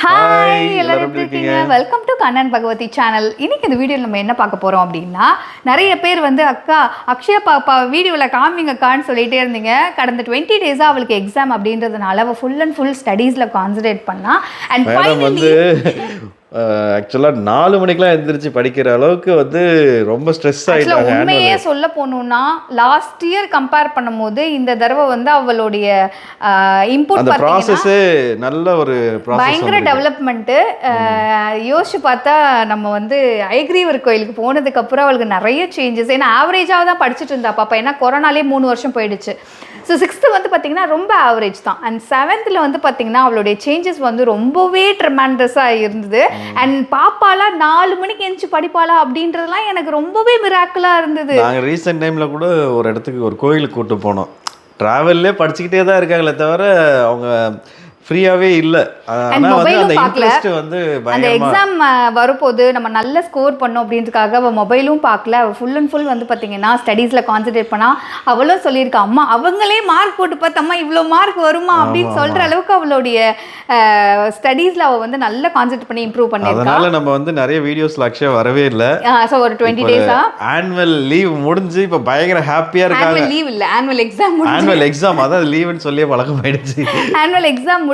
Hi எல்லாரும் எப்படி இருக்கீங்க? Welcome to Kannan Bhagavathi channel. இன்னைக்கு இந்த வீடியோவில் நம்ம என்ன பார்க்க போகிறோம் அப்படின்னா, நிறைய பேர் வந்து அக்கா அக்ஷயா பாப்பா வீடியோவில் காமிங்கக்கான்னு சொல்லிகிட்டே இருந்தீங்க. கடந்த 20 டேஸாக அவளுக்கு எக்ஸாம் அப்படின்றதுனால அவள் ஃபுல் அண்ட் ஃபுல் ஸ்டடீஸில் கான்சன்ட்ரேட் பண்ணா. அண்ட் வந்து ஆக்சுவலாக 4 மணிக்கெலாம் எழுந்திரிச்சு படிக்கிற அளவுக்கு வந்து ரொம்ப ஸ்ட்ரெஸ் ஆகிட்டாங்க. உண்மையே சொல்ல போகணுன்னா லாஸ்ட் இயர் கம்பேர் பண்ணும்போது இந்த தடவை வந்து அவளுடைய இன்புட் ப்ராசஸே நல்ல ஒரு பயங்கர டெவலப்மெண்ட்டு. யோசிச்சு பார்த்தா நம்ம வந்து ஐக்ரீவர் கோயிலுக்கு போனதுக்கப்புறம் அவளுக்கு நிறைய சேஞ்சஸ். ஏன்னா ஆவரேஜாக தான் படிச்சுட்டு இருந்தா பாப்பா. ஏன்னா கொரோனாலே 3 வருஷம் போயிடுச்சு. ஸோ 6th வந்து பார்த்திங்கன்னா ரொம்ப ஆவரேஜ் தான். அண்ட் 7th வந்து பார்த்திங்கன்னா அவளுடைய சேஞ்சஸ் வந்து ரொம்பவே ட்ரெமெண்டஸாக இருந்தது. அண்ட் பாப்பாலாம் 4 மணிக்கு எழுந்துச்சு படிப்பாளா அப்படின்றதுலாம் எனக்கு ரொம்பவே மிராக்கிளாக இருந்தது. நாங்கள் ரீசெண்ட் டைமில் கூட ஒரு இடத்துக்கு ஒரு கோயிலுக்கு கூப்பிட்டு போனோம். ட்ராவல்லே படிச்சுக்கிட்டே தான் இருக்காங்களே தவிர அவங்க ஃப்ரீயாவே இல்ல. ஆனா வந்து அந்த இன்ட்ரெஸ்ட் வந்து அந்த எக்ஸாம் வரப்போது நம்ம நல்ல ஸ்கோர் பண்ணோம் அப்படின்றதுக்காக அவ மொபைலும் பார்க்கல. அவ ஃபுல் அண்ட் ஃபுல் வந்து பார்த்தீங்கன்னா ஸ்டடீஸ்ல கான்சென்ட்ரேட் பண்ணா. அவளும் சொல்லியிருக்கா, அம்மா அவங்களே மார்க் போட்டு பார்த்தம்மா இவ்வளோ மார்க் வருமா அப்படின்னு சொல்ற அளவுக்கு அவளுடைய ஸ்டடீஸ்ல அவ வந்து நல்லா கான்சென்ட்ரேட் பண்ணி இம்ப்ரூவ் பண்ணியிருக்கா. அதனால நம்ம வந்து நிறைய வீடியோஸ்ல அக்ஷயா வரவே இல்ல. சோ ஒரு 20 டேஸா ஆனுவல் லீவ் முடிஞ்சு இப்ப பயங்கர ஹாப்பியா இருக்காங்க. ஆனுவல் லீவ் இல்ல, ஆனுவல் எக்ஸாம் முடிஞ்சு. ஆனுவல் எக்ஸாம் அதான் லீவ்னு சொல்லியே பழக்கமாயிடுச்சு. ஆனுவல் எக்ஸாம் முடிஞ்சு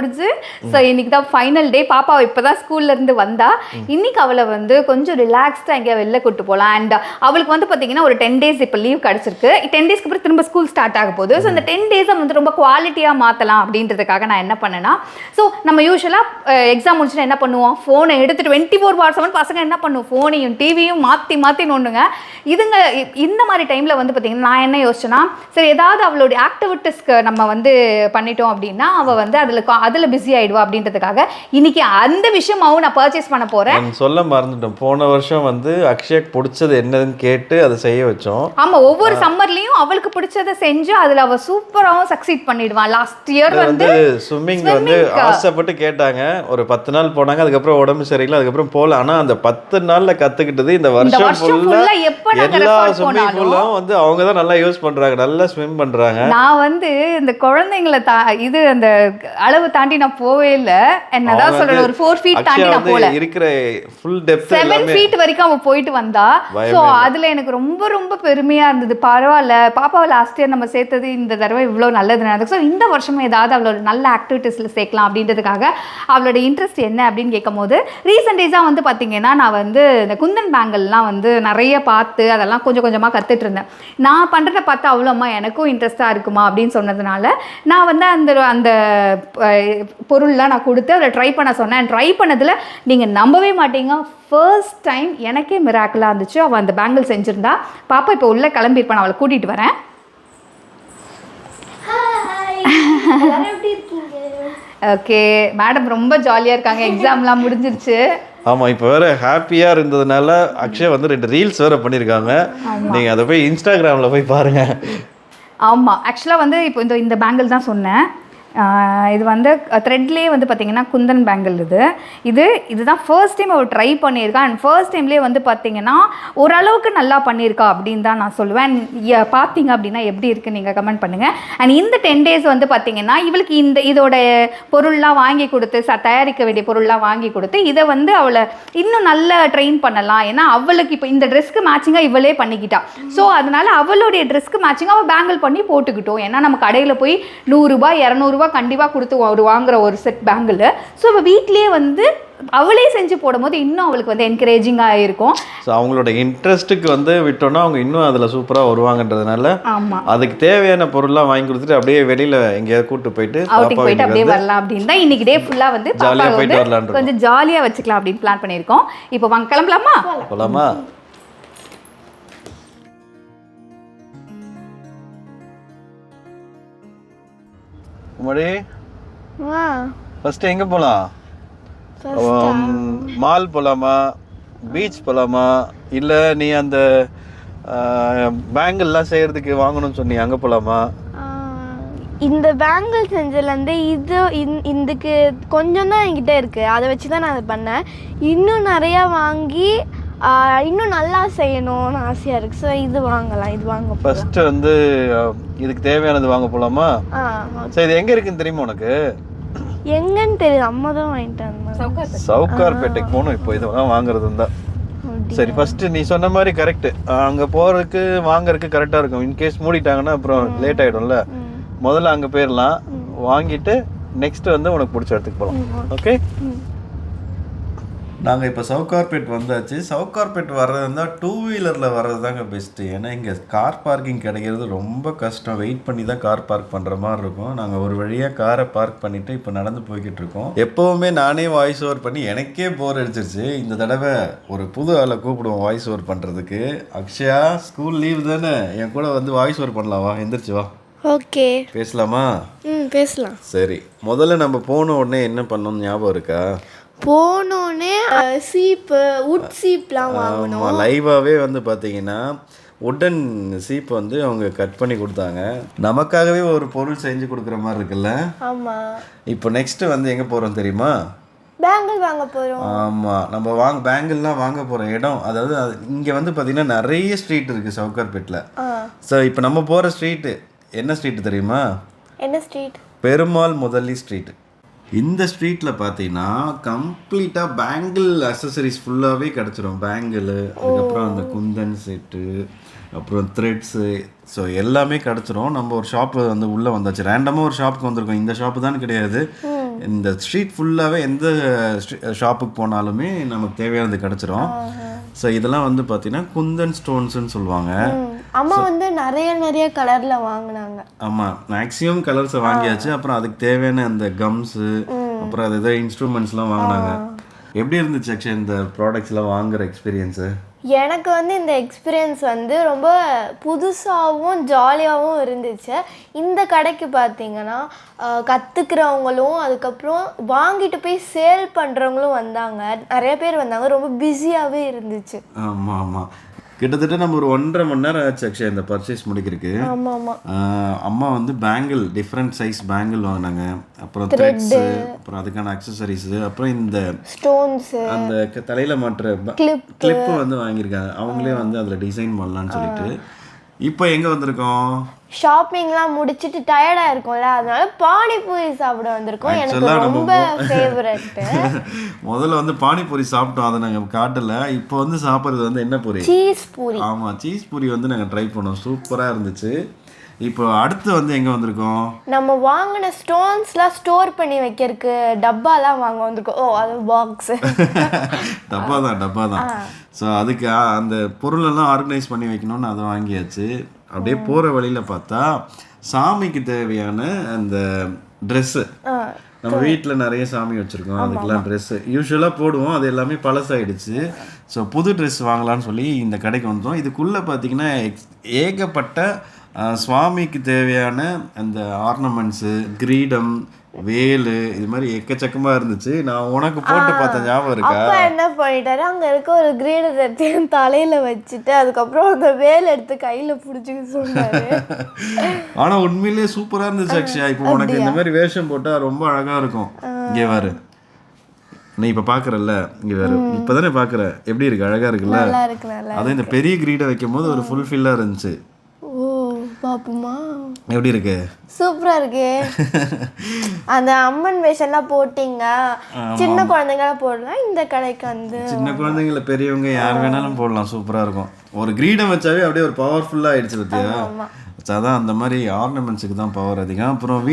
ஸோ இன்னைக்கு தான் ஃபைனல் டே. பாப்பா இப்போ தான் ஸ்கூல்லேருந்து வந்தா. இன்னைக்கு அவளை வந்து கொஞ்சம் ரிலாக்ஸ்டாக எங்கேயா வெளில கூட்டு போகலாம். அண்ட் அவளுக்கு வந்து பார்த்தீங்கன்னா ஒரு 10 டேஸ் இப்போ லீவ் கிடச்சிருக்கு. 10 டேஸ்க்கு அப்புறம் திரும்ப ஸ்கூல் ஸ்டார்ட் ஆக போகுது. ஸோ அந்த 10 டேஸை வந்து ரொம்ப குவாலிட்டியாக மாற்றலாம் அப்படின்றதுக்காக நான் என்ன பண்ணேன்னா, ஸோ நம்ம யூஸ்வலாக எக்ஸாம் முடிச்சுட்டு என்ன பண்ணுவோம், ஃபோனை எடுத்து 24/7 பசங்க என்ன பண்ணுவோம், ஃபோனையும் டிவியும் மாற்றி நோண்டுங்க. இதுங்க இந்த மாதிரி டைமில் வந்து பார்த்தீங்கன்னா நான் என்ன யோசிச்சேன்னா, சரி ஏதாவது அவளுடைய ஆக்டிவிட்டிஸ்க்கு நம்ம வந்து பண்ணிட்டோம் அப்படின்னா அவள் வந்து அதில் பிஸி ஆகிடுவா அப்படின்றதுக்காக இன்னைக்கு அந்த விஷயமாவும் நான் பர்ச்சேஸ் பண்ண போறேன். சொல்ல மறந்துட்டோம், போன வருஷம் வந்து அக்ஷயாக்கு பிடிச்சது என்னதுன்னு கேட்டு அதை செய்ய வச்சோம். ஆமா, ஒவ்வொரு சம்மர்லயும் அவளுக்கு பிடிச்சதை செஞ்சு அதுல அவ சூப்பராவும் சக்சீட் பண்ணிடுவான். லாஸ்ட் இயர் வந்து ஸ்விம்மிங் வந்து ஆசைப்பட்டு கேட்டாங்க. ஒரு 10 நாள் போனாங்க. அதுக்கப்புறம் உடம்பு சரியில்லை, அதுக்கப்புறம் போல. ஆனா அந்த 10 நாள்ல கத்துக்கிட்டது இந்த வருஷம் ஃபுல்லா எல்லா ஸ்விம்மிங் பூலும் வந்து அவங்க தான் நல்லா யூஸ் பண்றாங்க, நல்லா ஸ்விம் பண்றாங்க. நான் வந்து இந்த குழந்தைங்களை இது அந்த அளவு தாண்டி நான் போவே இல்ல. என்னதான் சொல்றேன், ஒரு 4 feet தாண்டி நான் போல. இருக்கிற ஃபுல் டெப்த் 7 feet வரைக்கும் அவ போயிட்டு வந்தா. சோ அதுல எனக்கு ரொம்ப ரொம்ப பெருமையா இருந்தது. பரவாயில்ல, பாப்பாவை லாஸ்ட் இயர் நம்ம சேர்த்தது இந்த தடவை இவ்வளவு நல்லது நடந்தது. ஸோ இந்த வருஷம் ஏதாவது அவளோட நல்ல ஆக்டிவிட்டீஸ்ல சேர்க்கலாம் அப்படின்றதுக்காக அவளோட இன்ட்ரெஸ்ட் என்ன அப்படின்னு கேட்கும் போது, ரீசெண்ட் டேஸா வந்து பாத்தீங்கன்னா நான் வந்து இந்த குந்தன் பேங்கிள்லாம் வந்து நிறைய பார்த்து அதெல்லாம் கொஞ்சம் கொஞ்சமா கத்துட்டு இருந்தேன். நான் பண்றதை பார்த்து அவ்வளோமா எனக்கும் இன்ட்ரெஸ்டா இருக்குமா அப்படின்னு சொன்னதுனால நான் வந்து அந்த பொருள்லாம் நான் கொடுத்து அதை ட்ரை பண்ண சொன்னேன். ட்ரை பண்ணதில் நீங்கள் நம்பவே மாட்டீங்க, ஃபர்ஸ்ட் டைம் எனக்கே மிராக்கிளாக இருந்துச்சு. அவள் அந்த பேங்கிள் செஞ்சுருந்தா. பாப்பா இப்போ உள்ளே கிளம்பியிருப்பான், அவளை கூட்டிகிட்டு வரேன். ஓகே மேடம், ரொம்ப ஜாலியாக இருக்காங்க, எக்ஸாம்லாம் முடிஞ்சிருச்சு. ஆமாம், இப்போ வேறு ஹாப்பியாக இருந்ததுனால அக்ஷயா வந்து 2 ரீல்ஸ் வேறு பண்ணியிருக்காங்க. நீங்கள் அதை போய் இன்ஸ்டாகிராமில் போய் பாருங்கள். ஆமாம், ஆக்சுவலாக வந்து இப்போ இந்த பேங்கிள் தான் சொன்னேன். இது வந்து த்ரெட்லேயே வந்து பார்த்திங்கன்னா குந்தன் பேங்கிள். இதுதான் ஃபர்ஸ்ட் டைம் அவள் ட்ரை பண்ணியிருக்கா. அண்ட் ஃபர்ஸ்ட் டைம்லேயே வந்து பார்த்திங்கன்னா ஓரளவுக்கு நல்லா பண்ணியிருக்கா அப்படின்னு தான் நான் சொல்லுவேன். பார்த்தீங்க அப்படின்னா எப்படி இருக்குன்னு நீங்கள் கமெண்ட் பண்ணுங்கள். அண்ட் இந்த 10 days வந்து பார்த்திங்கன்னா இவளுக்கு இதோட பொருள்லாம் வாங்கி கொடுத்து தயாரிக்க வேண்டிய பொருள்லாம் வாங்கி கொடுத்து இதை வந்து அவளை இன்னும் நல்லா ட்ரெயின் பண்ணலாம். ஏன்னா அவளுக்கு இப்போ இந்த ட்ரெஸ்க்கு மேட்சிங்காக இவளே பண்ணிக்கிட்டா. ஸோ அதனால் அவளுடைய ட்ரெஸ்க்கு மேட்சிங்காக அவள் பேங்கிள் பண்ணி போட்டுக்கிட்டோம். ஏன்னா நம்ம கடையில் போய் 100 ரூபாய் 200 ரூபாய் கண்டிப்பாக கொடுத்து வாங்குற ஒரு செட் பேங்கிள். ஸோ அவள் வீட்லேயே வந்து அவளே செஞ்சு போடும்போது இன்னும் அவளுக்கு வந்து என்கரேஜிங்காக இருக்கும். ஸோ அவங்களோட இன்ட்ரெஸ்ட்டுக்கு வந்து விட்டோன்னா அவங்க இன்னும் அதில் சூப்பராக வருவாங்கன்றதுனால ஆமாம், அதுக்கு தேவையான பொருள்லாம் வாங்கி கொடுத்துட்டு அப்படியே வெளியில் எங்கேயாவது கூப்பிட்டு போயிட்டு அவுட்டிங் போயிட்டு அப்படியே வரலாம் அப்படின்னு தான் இன்னைக்கு டே ஃபுல்லாக வந்து ஜாலியாக போயிட்டு வரலாம், கொஞ்சம் ஜாலியாக வச்சுக்கலாம் அப்படின்னு பிளான் பண்ணியிருக்கோம். இப்போ வாங்க கிளம்பலாமா? போகலாமா? குமாரி, ஃபர்ஸ்ட் எங்க போலாம்? மால் போலாமா, பீச் போலாமா, இல்ல நீ அந்த பேங்கிள்லாம் செய்யறதுக்கு வாங்கணும்னு சொன்னி அங்க போலாமா? இந்த பேங்கிள் செஞ்சதுலேருந்து இதுக்கு கொஞ்சம் தான் என்கிட்ட இருக்குது. அதை வச்சு தான் நான் அதை பண்ணேன். இன்னும் நிறையா வாங்கி இன்னும் நல்லா செய்யணும்னு ஆசையாக இருக்குது. ஸோ இது வாங்கலாம், இது வாங்க. ஃபர்ஸ்ட்டு வந்து இதுக்கு தேவையானது வாங்க போகலாமா? சரி, இது எங்கே இருக்குன்னு தெரியுமா உனக்கு? எங்கன்னு தெரியுது, அம்மா தான் வாங்கிட்டு வந்தாங்க. சவுகார்பேட்டைக்கு போகணும் இப்போ இதெல்லாம் வாங்குறது தான். சரி ஃபர்ஸ்ட் நீ சொன்ன மாதிரி கரெக்ட், அங்க போறதுக்கு வாங்குறதுக்கு கரெக்டா இருக்கும். இன்கேஸ் மூடிட்டாங்கன்னா அப்புறம் லேட் ஆயிடும்ல. முதல்ல அங்க போயிடலாம், வாங்கிட்டு நெக்ஸ்ட் வந்து உனக்கு பிடிச்ச இடத்துக்கு போகலாம். ஓகே, நாங்கள் இப்போ சவுகார்பேட் வந்தாச்சு. சவுகார்பேட் வர்றது இருந்தால் 2 வீலரில் வர்றது தாங்க பெஸ்ட்டு. ஏன்னா இங்கே கார் பார்க்கிங் கிடைக்கிறது ரொம்ப கஷ்டம். வெயிட் பண்ணி தான் கார் பார்க் பண்ணுற மாதிரி இருக்கும். நாங்கள் ஒரு வழியாக காரை பார்க் பண்ணிவிட்டு இப்போ நடந்து போய்கிட்டு இருக்கோம். எப்போவுமே நானே வாய்ஸ் ஓவர் பண்ணி எனக்கே போர் அடிச்சிருச்சு. இந்த தடவை ஒரு புது ஆளை கூப்பிடுவோம் வாய்ஸ் ஓவர் பண்ணுறதுக்கு. அக்ஷயா ஸ்கூல் லீவ் தானே, என் கூட வந்து வாய்ஸ் ஓவர் பண்ணலாம், வா எந்திரிச்சு வா. ஓகே, பேசலாமா? பேசலாம். சரி, முதல்ல நம்ம போன உடனே என்ன பண்ணோம் ஞாபகம் இருக்கா? போனோடனே சீப்பு, உட் சீப்லாம் வாங்கணும். லைவாகவே வந்து பார்த்தீங்கன்னா உடன் சீப் வந்து அவங்க கட் பண்ணி கொடுத்தாங்க. நமக்காகவே ஒரு பொருள் செஞ்சு கொடுக்குற மாதிரி இருக்குல்ல. ஆமாம். இப்போ நெக்ஸ்ட் வந்து எங்கே போகிறோம் தெரியுமா? பேங்கிள் வாங்க போகிறோம். ஆமாம், நம்ம பேங்கிள்லாம் வாங்க போகிற இடம். அதாவது இங்கே வந்து பார்த்தீங்கன்னா நிறைய ஸ்ட்ரீட் இருக்குது சவுகார்பேட்டில். ஸோ இப்போ நம்ம போகிற ஸ்ட்ரீட்டு என்ன ஸ்ட்ரீட் தெரியுமா? என்ன ஸ்ட்ரீட்? பெருமாள் முதலி ஸ்ட்ரீட். இந்த ஸ்ட்ரீட்டில் பார்த்தீங்கன்னா கம்ப்ளீட்டாக பேங்கிள் அக்சசரிஸ் ஃபுல்லாகவே கிடச்சிரும். பேங்கிள், அதுக்கப்புறம் அந்த குந்தன் செட்டு, அப்புறம் த்ரெட்ஸு, ஸோ எல்லாமே கிடச்சிரும். நம்ம ஒரு ஷாப்பு வந்து உள்ளே வந்தாச்சு. ரேண்டமாக ஒரு ஷாப்புக்கு வந்திருக்கோம். இந்த ஷாப்பு தான் கிடையாது, இந்த ஸ்ட்ரீட் ஃபுல்லாகவே எந்த ஷாப்புக்கு போனாலுமே நமக்கு தேவையானது கிடச்சிரும். ஸோ இதெல்லாம் வந்து பார்த்தீங்கன்னா குந்தன் ஸ்டோன்ஸ்ன்னு சொல்லுவாங்க. அம்மா வந்து நிறைய கலர்ல வாங்கினாங்க. ஆமாம், மேக்ஸிமம் கலர்ஸை வாங்கியாச்சு. அப்புறம் அதுக்கு தேவையான அந்த கம்ஸு, அப்புறம் அது ஏதோ இன்ஸ்ட்ருமெண்ட்ஸ்லாம் வாங்கினாங்க. எப்படி இருந்துச்சு ஆக்சுவலி இந்த ப்ராடக்ட்ஸ்லாம் வாங்குற எக்ஸ்பீரியன்ஸு? எனக்கு வந்து இந்த எக்ஸ்பீரியன்ஸ் வந்து ரொம்ப புதுசாகவும் ஜாலியாகவும் இருந்துச்சு. இந்த கடைக்கு பார்த்தீங்கன்னா கற்றுக்கிறவங்களும் அதுக்கப்புறம் வாங்கிட்டு போய் சேல் பண்ணுறவங்களும் வந்தாங்க. நிறைய பேர் வந்தாங்க. ரொம்ப பிஸியாகவே இருந்துச்சு. ஆமாம் ஆமாம், கிட்டத்தட்ட நம்ம ஒரு 1.5 மணி நேரம் ஆச்சு ஆக்சுவலி இந்த பர்ச்சேஸ் முடிக்கிறதுக்கு. அம்மா வந்து பேங்கிள், டிஃப்ரெண்ட் சைஸ் பேங்கிள் வாங்கினாங்க. அப்புறம் த்ரெட்ஸு, அப்புறம் அதுக்கான அக்சசரிஸு, அப்புறம் இந்த ஸ்டோன்ஸு, அந்த தலையில் மாட்டுற கிளிப்பு வந்து வாங்கியிருக்காங்க. அவங்களே வந்து அதில் டிசைன் பண்ணலான்னு சொல்லிட்டு. இப்போ எங்கே வந்திருக்கோம்? ஷாப்பிங்லாம் முடிச்சுட்டு டயர்டாக இருக்கும்ல, அதனால பானிபூரி சாப்பிட வந்திருக்கோம். எனக்கு ரொம்ப ஃபேவரட்டு. முதல்ல வந்து பானிபூரி சாப்பிட்டோம், அதை நாங்கள் காட்டல. இப்போ வந்து சாப்பிட்றது வந்து என்ன பூரி? சீஸ் பூரி. ஆமாம், சீஸ் பூரி வந்து நாங்கள் ட்ரை பண்ணோம், சூப்பராக இருந்துச்சு. இப்போ அடுத்து வந்து எங்கே வந்திருக்கோம்? நம்ம வாங்கின ஸ்டோன்ஸ்லாம் ஸ்டோர் பண்ணி வைக்கிறதுக்கு டப்பாலாம் வாங்க வந்திருக்கோம். ஓ, அது பாக்ஸ். டப்பா தான். ஸோ அதுக்கு அந்த பொருளெல்லாம் ஆர்கனைஸ் பண்ணி வைக்கணும்னு அதை வாங்கியாச்சு. அப்படியே போகிற வழியில் பார்த்தா சாமிக்கு தேவையான அந்த ட்ரெஸ்ஸு, நம்ம வீட்டில் நிறைய சாமி வச்சுருக்கோம், அதுக்கெல்லாம் ட்ரெஸ்ஸு யூஸ்வலாக போடுவோம், அது எல்லாமே பழசாயிடுச்சு. ஸோ புது ட்ரெஸ் வாங்கலான்னு சொல்லி இந்த கடைக்கு வந்தோம். இதுக்குள்ளே பார்த்தீங்கன்னா ஏகப்பட்ட சுவாமிக்கு தேவையான அந்த ஆர்னமெண்ட்ஸு, கிரீடம், வேலு, இது மாதிரி எக்கச்சக்கமாக இருந்துச்சு. நான் உனக்கு போட்டு பார்த்த ஞாபகம் இருக்கா? அப்பா என்ன பண்ணிட்டாரு, அங்கே இருக்க ஒரு கிரீடத்தை எடுத்து தலையில் வச்சுட்டு அதுக்கப்புறம் அந்த வேலை எடுத்து கையில் பிடிச்சிக்க சொன்னாரு. ஆனால் உண்மையிலேயே சூப்பராக இருந்துச்சு அக்ஷயா. இப்போ உனக்கு இந்த மாதிரி வேஷம் போட்டால் ரொம்ப அழகாக இருக்கும். இங்கே வாரு, நீ இப்போ பார்க்குறல்ல, இங்கே வேறு இப்போ தானே பார்க்குற, எப்படி இருக்கு? அழகாக இருக்குல்ல? அதுவும் இந்த பெரிய கிரீடை வைக்கும் போது ஒரு ஃபுல்ஃபில்லாக இருந்துச்சு. ஓ, பாப்புமா எப்படி இருக்கு? சூப்பரா இருக்கு. அந்த அம்மன் வேஷம்லாம் போட்டிங்க, சின்ன குழந்தைங்களாம் போடலாம். இந்த கடைக்கு வந்து சின்ன குழந்தைங்கள பெரியவங்க யார் வேணாலும் போடலாம், சூப்பராக இருக்கும். ஒரு கிரீடம் வச்சாவே அப்படியே ஒரு பவர்ஃபுல்லாக ஆயிடுச்சு பார்த்தியா? அதான் அந்த மாதிரி ஆர்னமெண்ட்ஸுக்கு தான் பவர் அதிகம். அப்புறம்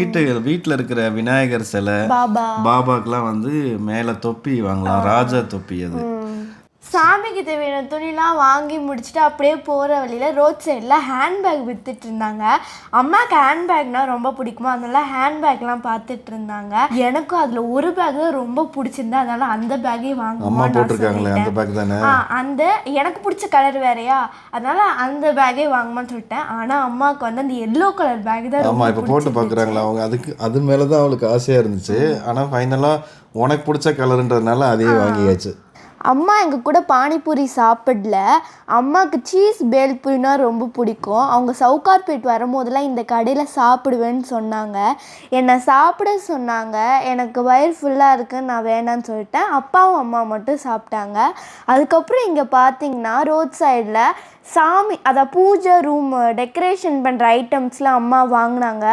வீட்டில் இருக்கிற விநாயகர் சிலை, பாபாக்கெலாம் வந்து மேலே தொப்பி வாங்கலாம், ராஜா தொப்பி. அது சாமிக்கு தேவையான துணிலாம் வாங்கி முடிச்சுட்டு அப்படியே போகிற வழியில் ரோட் சைடில் ஹேண்ட்பேக் விற்றுட்டு இருந்தாங்க. அம்மாவுக்கு ஹேண்ட்பேக்னால் ரொம்ப பிடிக்குமா, அதனால ஹேண்ட்பேக்லாம் பார்த்துட்டு இருந்தாங்க. எனக்கும் அதில் ஒரு பேக் ரொம்ப பிடிச்சிருந்தா, அதனால அந்த பேக்கே வாங்குவோம். அந்த எனக்கு பிடிச்ச கலர் வேறையா, அதனால அந்த பேக்கே வாங்குமான்னு சொல்லிட்டேன். ஆனால் அம்மாவுக்கு வந்து அந்த எல்லோ கலர் பேக் தான். ஆமாம், இப்போ போட்டு பார்க்குறாங்களா அவங்க, அது மேலே தான் அவளுக்கு ஆசையாக இருந்துச்சு. ஆனால் ஃபைனலாக உனக்கு பிடிச்ச கலருன்றதுனால அதையே வாங்கியாச்சு. அம்மா எங்கள் கூட பானிபூரி சாப்பிடல. அம்மாவுக்கு சீஸ் பேல்பூரினா ரொம்ப பிடிக்கும். அவங்க சவுகார்பேட் வரும்போதெல்லாம் இந்த கடையில் சாப்பிடுவேன்னு சொன்னாங்க. என்னை சாப்பிட சொன்னாங்க. எனக்கு வயிறு ஃபுல்லாக இருக்குன்னு நான் வேணான்னு சொல்லிட்டேன். அப்பாவும் அம்மா மட்டும் சாப்பிட்டாங்க. அதுக்கப்புறம் இங்கே பார்த்தீங்கன்னா ரோட் சைடில் சாமி அதான் பூஜை ரூம் டெக்கரேஷன் பண்ணுற ஐட்டம்ஸ்லாம் அம்மா வாங்கினாங்க.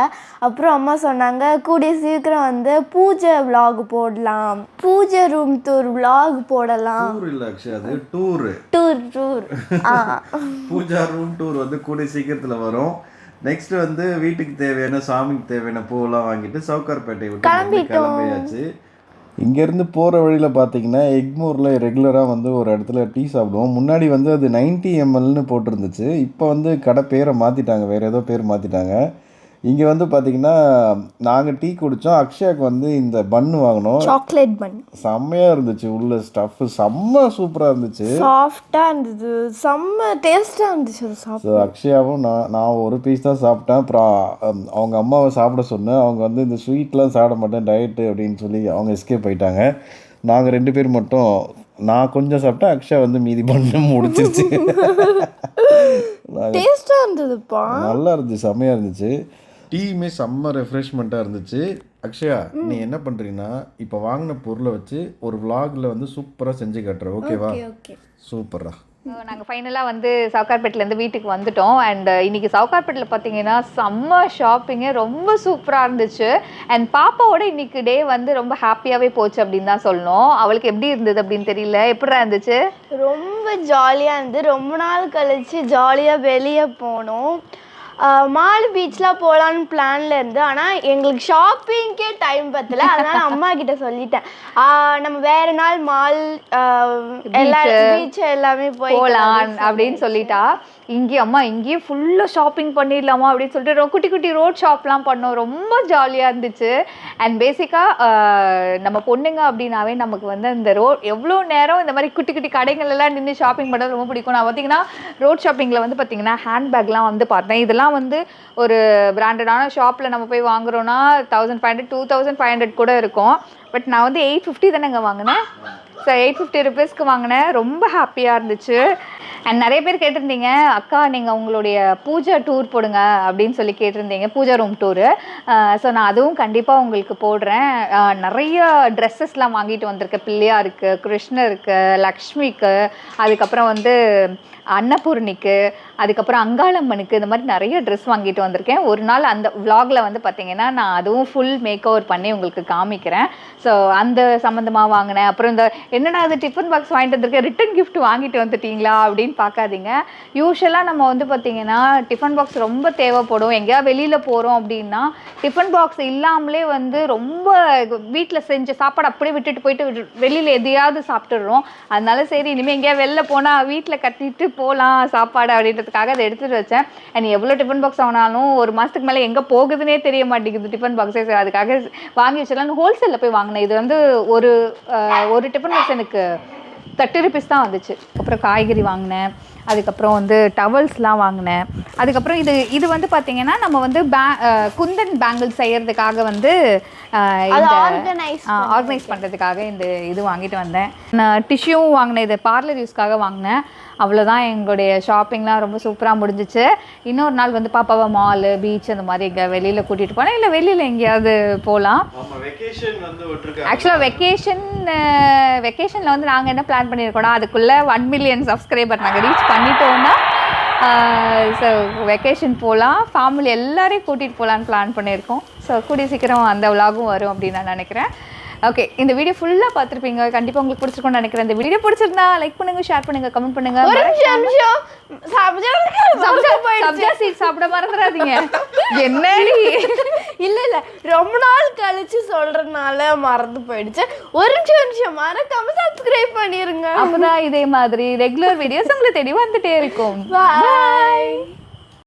அப்புறம் அம்மா சொன்னாங்க கூடிய சீக்கிரம் வந்து பூஜை vlog போடலாம், பூஜை ரூம் டூர் vlog போடலாம். டூர் இல்ல அக்ஷயா, அது டூர். பூஜா ரூம் டூர் வந்து கூடிய சீக்கிரத்துல வரும். நெக்ஸ்ட் வந்து வீட்டுக்கு தேவையான சாமிக்கு தேவையான பூவெல்லாம் வாங்கிட்டு சவுகார்பேட்டை விட்டு கிளம்பியாச்சு. இங்கேருந்து போகிற வழியில் பார்த்தீங்கன்னா எக்மோரில் ரெகுலராக வந்து ஒரு இடத்துல டீ சாப்பிடுவோம். முன்னாடி வந்து அது 90 mlன்னு போட்டிருந்துச்சு. இப்போ வந்து கடை பேரை மாற்றிட்டாங்க, வேறு ஏதோ பேர் மாற்றிட்டாங்க. இங்கே வந்து பார்த்தீங்கன்னா நாங்கள் டீ குடித்தோம். அக்ஷயாவுக்கு வந்து இந்த பன்னு வாங்கினோம், சாக்லேட் பன். செம்மையாக இருந்துச்சு, உள்ள ஸ்டஃப்பு செம்ம சூப்பராக இருந்துச்சு, சாஃப்டாக இருந்தது, செம்ம டேஸ்ட்டாக இருந்துச்சு அது சாப்பிட்டு. ஸோ அக்ஷயாவும் நான் ஒரு பீஸ் தான் சாப்பிட்டேன். அப்புறம் அவங்க அம்மாவை சாப்பிட சொன்னேன். அவங்க வந்து இந்த ஸ்வீட்லாம் சாப்பிட மாட்டேன் டயட்டு அப்படின்னு சொல்லி அவங்க எஸ்கேப் போயிட்டாங்க. நாங்கள் 2 பேர் மட்டும், நான் கொஞ்சம் சாப்பிட்டேன், அக்ஷயா வந்து மீதி பண்ண முடிச்சிருச்சு. டேஸ்ட்டாக இருந்ததுப்பா, நல்லா இருந்துச்சு, செம்மையாக இருந்துச்சு. டீயுமே செம்ம ரெஃப்ரெஷ்மெண்ட்டாக இருந்துச்சு. அக்ஷயா, நீ என்ன பண்ணுறீங்கன்னா இப்போ வாங்கின பொருளை வச்சு ஒரு vlogல வந்து சூப்பராக செஞ்சு காட்டுற, ஓகேவா? சூப்பரா. நாங்கள் ஃபைனலாக வந்து சவுகார்பேட்டிலேருந்து வீட்டுக்கு வந்துட்டோம். அண்ட் இன்னைக்கு சவுகார்பேட்டில் பார்த்தீங்கன்னா செம்ம ஷாப்பிங்கு, ரொம்ப சூப்பராக இருந்துச்சு. அண்ட் பாப்பாவோட இன்னைக்கு டே வந்து ரொம்ப ஹாப்பியாகவே போச்சு அப்படின்னு தான் சொல்லணும். அவளுக்கு எப்படி இருந்தது அப்படின்னு தெரியல, எப்படிடா இருந்துச்சு? ரொம்ப ஜாலியாக இருந்தது. ரொம்ப நாள் கழிச்சு ஜாலியாக வெளியே போனோம். மால் பீச்லாம் போகலான்னு பிளானில் இருந்து, ஆனால் எங்களுக்கு ஷாப்பிங்க்கே டைம் பத்தல. அதனால் அம்மா கிட்ட சொல்லிட்டேன், நம்ம வேறு நாள் மால் பீச் எல்லாமே போகலாம் அப்படின்னு சொல்லிட்டா. இங்கேயே ஃபுல்லாக ஷாப்பிங் பண்ணிடலாமா அப்படின்னு சொல்லிட்டு குட்டி குட்டி ரோட் ஷாப்லாம் பண்ணோம். ரொம்ப ஜாலியாக இருந்துச்சு. அண்ட் பேசிக்காக நம்ம பொண்ணுங்க அப்படின்னாவே நமக்கு வந்து இந்த எவ்வளோ நேரம் இந்த மாதிரி குட்டி குட்டி கடைகள் எல்லாம் நின்று ஷாப்பிங் பண்ணுறது ரொம்ப பிடிக்கும். நான் பார்த்தீங்கன்னா ரோட் ஷாப்பிங்கில் வந்து பார்த்தீங்கன்னா ஹேண்ட்பேக்லாம் வந்து பார்த்தேன். இதெல்லாம் வந்து ஒரு பிராண்டடான ஷாப்பில் நம்ம போய் வாங்குறோன்னா 1500 2500 கூட இருக்கும். பட் நான் வந்து 850 தானேங்க வாங்கினேன். ஸோ 850 ருபீஸ்க்கு வாங்கினேன். ரொம்ப ஹாப்பியாக இருந்துச்சு. அண்ட் நிறைய பேர் கேட்டிருந்தீங்க, அக்கா நீங்கள் உங்களுடைய பூஜா டூர் போடுங்க அப்படின்னு சொல்லி கேட்டிருந்தீங்க, பூஜா ரூம் டூரு. ஸோ நான் அதுவும் கண்டிப்பாக உங்களுக்கு போடுறேன். நிறைய ட்ரெஸ்ஸஸ்லாம் வாங்கிட்டு வந்திருக்கேன். பிள்ளையாருக்கு, கிருஷ்ணருக்கு, லக்ஷ்மிக்கு, அதுக்கப்புறம் வந்து அன்னபூர்ணிக்கு, அதுக்கப்புறம் அங்காளம்மனுக்கு, இந்த மாதிரி நிறைய ட்ரெஸ் வாங்கிட்டு வந்திருக்கேன். ஒரு நாள் அந்த vlogல வந்து பார்த்தீங்கன்னா நான் அதுவும் ஃபுல் மேக் ஓவர் பண்ணி உங்களுக்கு காமிக்கிறேன். ஸோ அந்த சம்மந்தமாக வாங்கினேன். அப்புறம் இந்த என்னடா அது டிஃபன் பாக்ஸ் வாங்கிட்டு வந்திருக்கேன், ரிட்டன் கிஃப்ட் வாங்கிட்டு வந்துட்டீங்களா அப்படின்னு பார்க்காதீங்க. யூஸ்வலாக நம்ம வந்து பார்த்தீங்கன்னா டிஃபன் பாக்ஸ் ரொம்ப தேவைப்படும். எங்கேயாவது வெளியில் போகிறோம் அப்படின்னா டிஃபன் பாக்ஸ் இல்லாமலே வந்து ரொம்ப வீட்டில் செஞ்ச சாப்பாடு அப்படியே விட்டுட்டு போயிட்டு வெளியில் எதையாவது சாப்பிட்டுடுறோம். அதனால சரி இனிமேல் எங்கேயாவது வெளில போனால் வீட்டில் கட்டிட்டு போகலாம் சாப்பாடு அப்படின்றதுக்காக அதை எடுத்துகிட்டு வச்சேன். அண்ட் எவ்வளோ டிஃபன் பாக்ஸ் வாங்கினாலும் ஒரு மாதத்துக்கு மேலே எங்கே போகுதுன்னே தெரிய மாட்டேங்குது டிஃபன் பாக்ஸே. அதுக்காக வாங்கி வச்சிடலாம் ஹோல்சேலில் போய் வாங்கினேன். இது வந்து ஒரு டிஃபன் பாக்ஸ் எனக்கு 30 ருபீஸ் தான் வந்துச்சு. அப்புறம் காய்கறி வாங்கினேன், அதுக்கப்புறம் வந்து டவல்ஸ்லாம் வாங்கினேன். அதுக்கப்புறம் இது வந்து பார்த்தீங்கன்னா நம்ம வந்து குந்தன் பேங்கிள் செய்கிறதுக்காக வந்து ஆர்கனைஸ் பண்ணுறதுக்காக இந்த இது வாங்கிட்டு வந்தேன். நான் டிஷ்யூவும் வாங்கினேன், இது பார்லர் யூஸ்க்காக வாங்கினேன். அவ்வளோதான், எங்களுடைய ஷாப்பிங்லாம் ரொம்ப சூப்பராக முடிஞ்சிச்சு. இன்னொரு நாள் வந்து பாப்பாவை மாலு, பீச் அந்த மாதிரி எங்கே வெளியில் கூட்டிகிட்டு போனேன், இல்லை வெளியில் எங்கேயாவது போகலாம். ஆக்சுவலாக வெக்கேஷனில் வந்து நாங்கள் என்ன பிளான் பண்ணியிருக்கோம்னா அதுக்குள்ளே 1 மில்லியன் சப்ஸ்கிரைபர் நாங்கள் ரீச் பண்ணிட்டோன்னா ஸோ வெக்கேஷன் போகலாம், ஃபேமிலி எல்லாரையும் கூட்டிகிட்டு போகலான்னு பிளான் பண்ணியிருக்கோம். ஸோ கூடிய சீக்கிரம் அந்த விலாகும் வரும் அப்படின்னு நான் நினைக்கிறேன். ஓகே, இந்த வீடியோ ஃபுல்லாக பார்த்துருப்பீங்க, கண்டிப்பாக உங்களுக்கு பிடிச்சிருக்கும்னு நினைக்கிறேன். இந்த வீடியோ பிடிச்சிருந்தா லைக் பண்ணுங்க, ஷேர் பண்ணுங்க, கமெண்ட் பண்ணுங்க. சப்ஜா சீட் சாப்பிட மறந்துடாதீங்க. என்னடி இல்லை ரொம்ப நாள் கழிச்சு சொல்றதுனால மறந்து போயிடுச்சு. ஒரு நிமிஷம் மறக்காம சப்ஸ்கிரைப் பண்ணிருங்க. அப்பதான் இதே மாதிரி ரெகுலர் வீடியோஸ் உங்களுக்கு தேடி வந்துட்டே இருக்கும். பாய்.